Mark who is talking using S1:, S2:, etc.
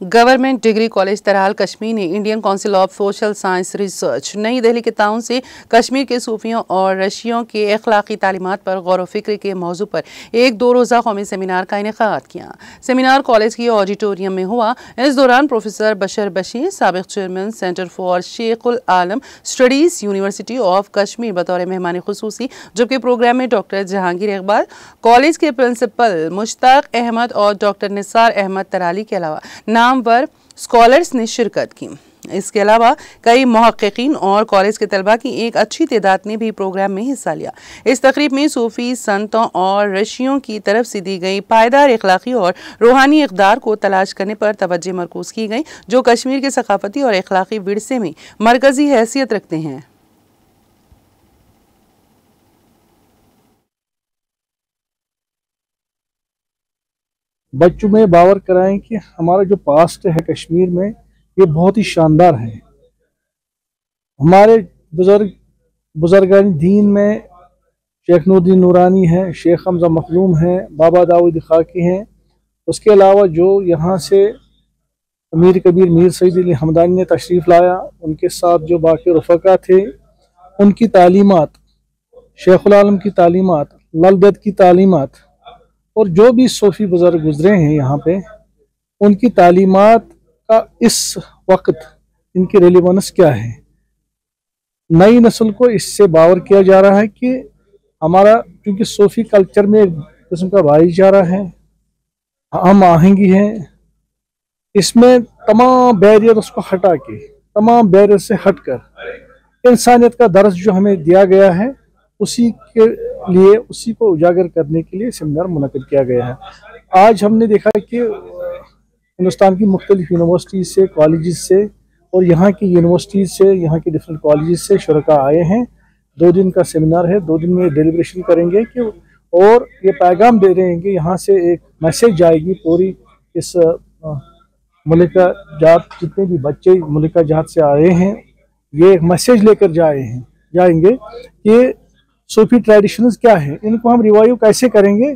S1: Government degree college तरहाल Kashmir ने Indian council of social science research नई दिल्ली के ताउन से कश्मीर के सूफियों और रशियों के अखलाकी तालीमात पर गौर व फिक्र के मौजू पर एक 2 रोज़ा कौमी सेमिनार का इनेकाद किया। सेमिनार कॉलेज की ऑडिटोरियम में हुआ। इस दौरान प्रोफेसर बशर बशीर, साबिक chairman centre for Sheikhul Alam studies university of Kashmir बतौर मेहमान खुसूसी, जबकि प्रोग्राम में डॉक्टर जहांगीर इकबाल, कॉलेज के प्रिंसिपल मुश्ताक अहमद और डॉक्टर निसार अहमद तराली के अलावा नामवर स्कॉलर्स ने शिरकत की। इसके अलावा कई मुहक्किकीन और कॉलेज के तलबा की एक अच्छी तादाद ने भी प्रोग्राम में हिस्सा लिया। इस तकरीब में सूफी संतों और ऋषियों की तरफ से दी गई पायदार अखलाकी और रूहानी इक़दार को तलाश करने पर तवज्जो मरकूज़ की गई, जो कश्मीर के सकाफती और अखलाकी विरसे में मरकज़ी हैसियत रखते हैं।
S2: बच्चों में बावर कराएं कि हमारा जो पास्ट है कश्मीर में ये बहुत ही शानदार है। हमारे बुजुर्गान दीन में शेख नूरुद्दीन नूरानी है, शेख हमजा मखदूम है, बाबा दाऊद खाकी हैं। उसके अलावा जो यहाँ से अमीर कबीर मीर सईद अली हमदानी ने तशरीफ़ लाया, उनके साथ जो बाकी रफ़का थे, उनकी तालीमात, शेखुल आलम की तालीमात, ललदत की तालीमात और जो भी सूफी बुजुर्ग गुजरे हैं यहाँ पे, उनकी तालीमात का इस वक्त इनकी रेलिवेंस क्या है। नई नस्ल को इससे बावर किया जा रहा है कि हमारा, क्योंकि सूफी कल्चर में एक किस्म का भाईचारा है, हम आहंगी हैं, इसमें तमाम बैरियर उसको हटा के, तमाम बैरियर से हटकर इंसानियत का दर्ज जो हमें दिया गया है उसी के लिए, उसी को उजागर करने के लिए सेमिनार मुनक़िद किया गया है। आज हमने देखा कि हिंदुस्तान की मुख्तलिफ यूनिवर्सिटीज़ से, कॉलेजेस से और यहाँ की यूनिवर्सिटीज़ से, यहाँ की डिफरेंट कॉलेजेस से शुरका आए हैं। 2 दिन का सेमिनार है, 2 दिन में डेलिब्रेशन करेंगे कि और ये पैगाम दे रहे हैं कि यहाँ से एक मैसेज जाएगी पूरी इस मुल्का जात, जितने भी बच्चे मुल्का जात से आए हैं, ये एक मैसेज लेकर जाएंगे कि सूफी ट्रेडिशंस क्या है, इनको हम रिवाइव कैसे करेंगे